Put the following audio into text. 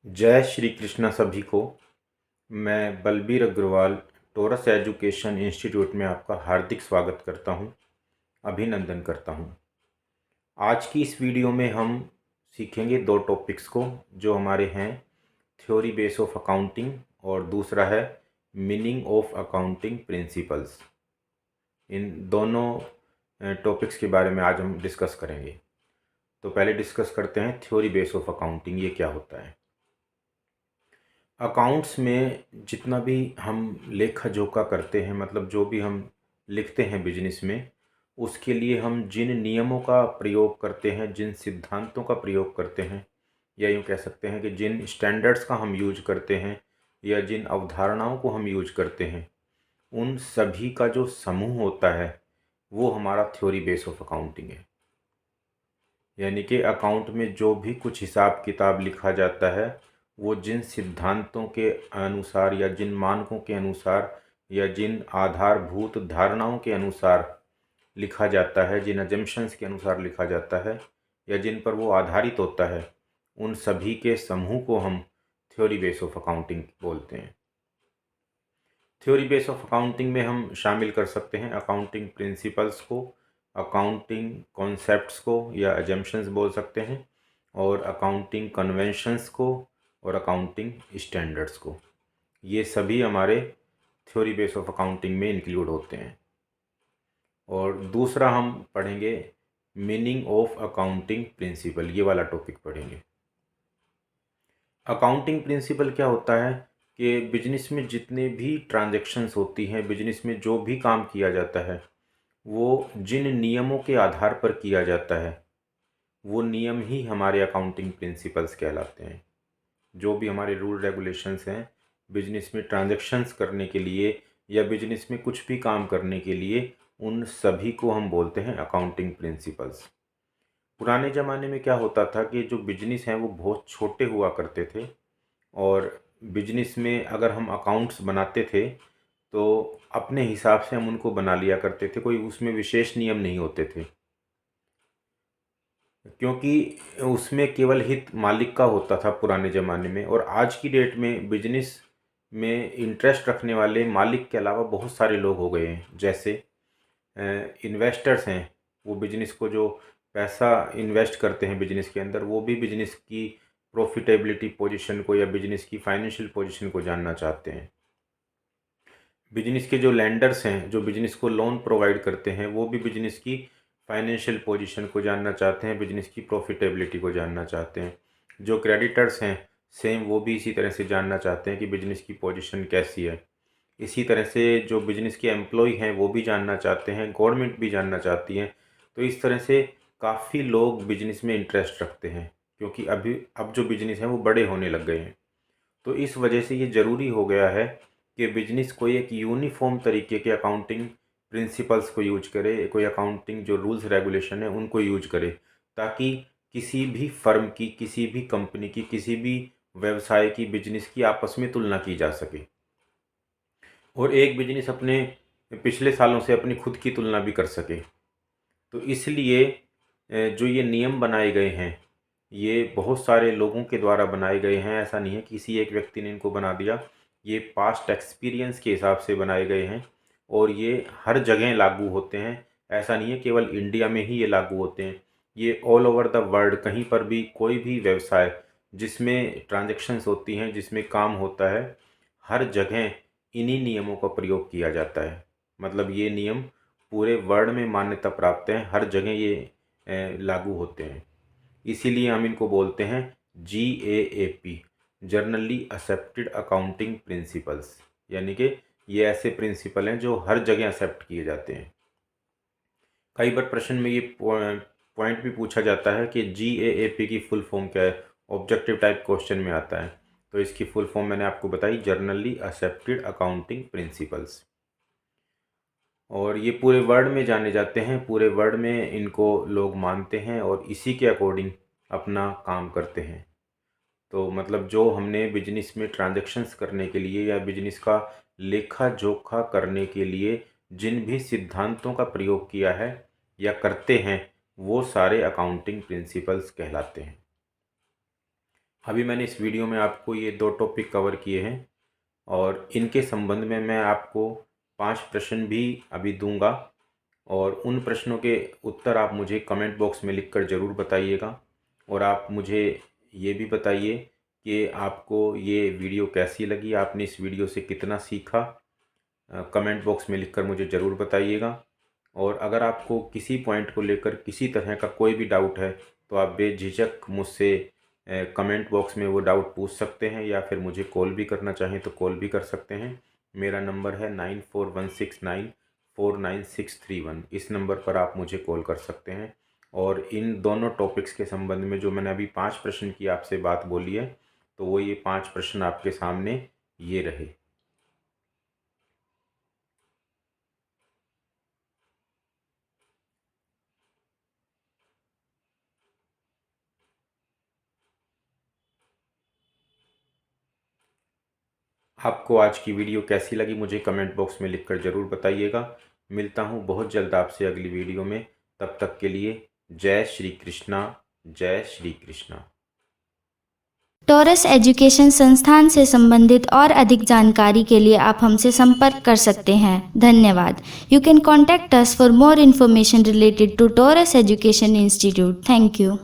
जय श्री कृष्णा सभी को। मैं Balbir Agarwal Taurus education institute में आपका हार्दिक स्वागत करता हूं, अभिनंदन करता हूं। आज की इस वीडियो में हम सीखेंगे दो टॉपिक्स को जो हमारे हैं, थ्योरी बेस ऑफ अकाउंटिंग और दूसरा है मीनिंग ऑफ अकाउंटिंग प्रिंसिपल्स। इन दोनों टॉपिक्स के बारे में आज हम डिस्कस करेंगे। तो पहले डिस्कस करते हैं थ्योरी बेस ऑफ अकाउंटिंग, ये क्या होता है। अकाउंट्स में जितना भी हम लेखा जोखा करते हैं, मतलब जो भी हम लिखते हैं बिजनेस में, उसके लिए हम जिन नियमों का प्रयोग करते हैं, जिन सिद्धांतों का प्रयोग करते हैं, या यूँ कह सकते हैं कि जिन स्टैंडर्ड्स का हम यूज करते हैं या जिन अवधारणाओं को हम यूज करते हैं, उन सभी का जो समूह होता है वो हमारा थ्योरी बेस ऑफ अकाउंटिंग है। यानी कि अकाउंट में जो भी कुछ हिसाब किताब लिखा जाता है वो जिन सिद्धांतों के अनुसार या जिन मानकों के अनुसार या जिन आधारभूत धारणाओं के अनुसार लिखा जाता है, जिन अजम्पशंस के अनुसार लिखा जाता है या जिन पर वो आधारित होता है, उन सभी के समूह को हम थ्योरी बेस ऑफ अकाउंटिंग बोलते हैं। थ्योरी बेस ऑफ अकाउंटिंग में हम शामिल कर सकते हैं अकाउंटिंग प्रिंसिपल्स को, अकाउंटिंग कॉन्सेप्ट्स को या अजम्पशंस बोल सकते हैं, और अकाउंटिंग कन्वेंशंस को और अकाउंटिंग स्टैंडर्ड्स को। ये सभी हमारे थ्योरी बेस ऑफ अकाउंटिंग में इंक्लूड होते हैं। और दूसरा हम पढ़ेंगे मीनिंग ऑफ अकाउंटिंग प्रिंसिपल, ये वाला टॉपिक पढ़ेंगे। अकाउंटिंग प्रिंसिपल क्या होता है कि बिजनेस में जितने भी ट्रांजैक्शंस होती हैं, बिजनेस में जो भी काम किया जाता है, वो जिन नियमों के आधार पर किया जाता है वो नियम ही हमारे अकाउंटिंग प्रिंसिपल्स कहलाते हैं। जो भी हमारे रूल रेगुलेशंस हैं बिजनेस में ट्रांजैक्शंस करने के लिए या बिजनेस में कुछ भी काम करने के लिए, उन सभी को हम बोलते हैं अकाउंटिंग प्रिंसिपल्स। पुराने ज़माने में क्या होता था कि जो बिजनेस हैं वो बहुत छोटे हुआ करते थे, और बिजनेस में अगर हम अकाउंट्स बनाते थे तो अपने हिसाब से हम उनको बना लिया करते थे, कोई उसमें विशेष नियम नहीं होते थे, क्योंकि उसमें केवल हित मालिक का होता था पुराने ज़माने में। और आज की डेट में बिजनेस में इंटरेस्ट रखने वाले मालिक के अलावा बहुत सारे लोग हो गए हैं। जैसे इन्वेस्टर्स हैं, वो बिजनेस को जो पैसा इन्वेस्ट करते हैं बिजनेस के अंदर, वो भी बिजनेस की प्रॉफिटेबिलिटी पोजीशन को या बिजनेस की फाइनेंशियल पोजीशन को जानना चाहते हैं। बिजनेस के जो लैंडर्स हैं, जो बिजनेस को लोन प्रोवाइड करते हैं, वो भी बिजनेस की फाइनेंशियल पोजीशन को जानना चाहते हैं, बिजनेस की प्रॉफिटेबिलिटी को जानना चाहते हैं। जो क्रेडिटर्स हैं सेम, वो भी इसी तरह से जानना चाहते हैं कि बिजनेस की पोजीशन कैसी है। इसी तरह से जो बिजनेस के एम्प्लॉय हैं वो भी जानना चाहते हैं, गवर्नमेंट भी जानना चाहती है। तो इस तरह से काफ़ी लोग बिजनेस में इंटरेस्ट रखते हैं, क्योंकि अब जो बिजनेस हैं वो बड़े होने लग गए हैं। तो इस वजह से ये ज़रूरी हो गया है कि बिजनेस कोई एक यूनिफॉर्म तरीके के अकाउंटिंग प्रिंसिपल्स को यूज करे, कोई अकाउंटिंग जो रूल्स रेगुलेशन है उनको यूज करे, ताकि किसी भी फर्म की, किसी भी कंपनी की, किसी भी व्यवसाय की, बिजनेस की आपस में तुलना की जा सके, और एक बिजनेस अपने पिछले सालों से अपनी खुद की तुलना भी कर सके। तो इसलिए जो ये नियम बनाए गए हैं ये बहुत सारे लोगों के द्वारा बनाए गए हैं। ऐसा नहीं है किसी एक व्यक्ति ने इनको बना दिया, ये पास्ट एक्सपीरियंस के हिसाब से बनाए गए हैं और ये हर जगह लागू होते हैं। ऐसा नहीं है केवल इंडिया में ही ये लागू होते हैं, ये ऑल ओवर द वर्ल्ड, कहीं पर भी कोई भी व्यवसाय जिसमें ट्रांजैक्शंस होती हैं, जिसमें काम होता है, हर जगह इन्हीं नियमों का प्रयोग किया जाता है। मतलब ये नियम पूरे वर्ल्ड में मान्यता प्राप्त हैं, हर जगह ये लागू होते हैं। इसीलिए हम इनको बोलते हैं GAAP, generally accepted accounting principles. यानी कि ये ऐसे प्रिंसिपल हैं जो हर जगह एक्सेप्ट किए जाते हैं। कई बार प्रश्न में ये पॉइंट भी पूछा जाता है कि GAAP की फुल फॉर्म क्या है, ऑब्जेक्टिव टाइप क्वेश्चन में आता है। तो इसकी फुल फॉर्म मैंने आपको बताई, जर्नली एक्सेप्टेड अकाउंटिंग प्रिंसिपल्स। और ये पूरे वर्ल्ड में जाने जाते हैं, पूरे वर्ल्ड में इनको लोग मानते हैं और इसी के अकॉर्डिंग अपना काम करते हैं। तो मतलब जो हमने बिजनेस में ट्रांजैक्शंस करने के लिए या बिजनेस का लेखा जोखा करने के लिए जिन भी सिद्धांतों का प्रयोग किया है या करते हैं, वो सारे अकाउंटिंग प्रिंसिपल्स कहलाते हैं। अभी मैंने इस वीडियो में आपको ये 2 टॉपिक कवर किए हैं और इनके संबंध में मैं आपको 5 प्रश्न भी अभी दूंगा और उन प्रश्नों के उत्तर आप मुझे कमेंट बॉक्स में लिखकर ज़रूर बताइएगा। और आप मुझे ये भी बताइए कि आपको ये वीडियो कैसी लगी, आपने इस वीडियो से कितना सीखा। कमेंट बॉक्स में लिखकर मुझे ज़रूर बताइएगा। और अगर आपको किसी पॉइंट को लेकर किसी तरह का कोई भी डाउट है तो आप बेझिझक मुझसे कमेंट बॉक्स में वो डाउट पूछ सकते हैं, या फिर मुझे कॉल भी करना चाहें तो कॉल भी कर सकते हैं। मेरा नंबर है 9416949631। इस नंबर पर आप मुझे कॉल कर सकते हैं। और इन दोनों टॉपिक्स के संबंध में जो मैंने अभी 5 प्रश्न की आपसे बात बोली है, तो वो ये 5 प्रश्न आपके सामने ये रहे। आपको आज की वीडियो कैसी लगी मुझे कमेंट बॉक्स में लिखकर ज़रूर बताइएगा। मिलता हूँ बहुत जल्द आपसे अगली वीडियो में। तब तक के लिए जय श्री कृष्णा, जय श्री कृष्णा। टॉरस एजुकेशन संस्थान से संबंधित और अधिक जानकारी के लिए आप हमसे संपर्क कर सकते हैं। धन्यवाद। You can contact us for more information related to Taurus education institute. Thank you.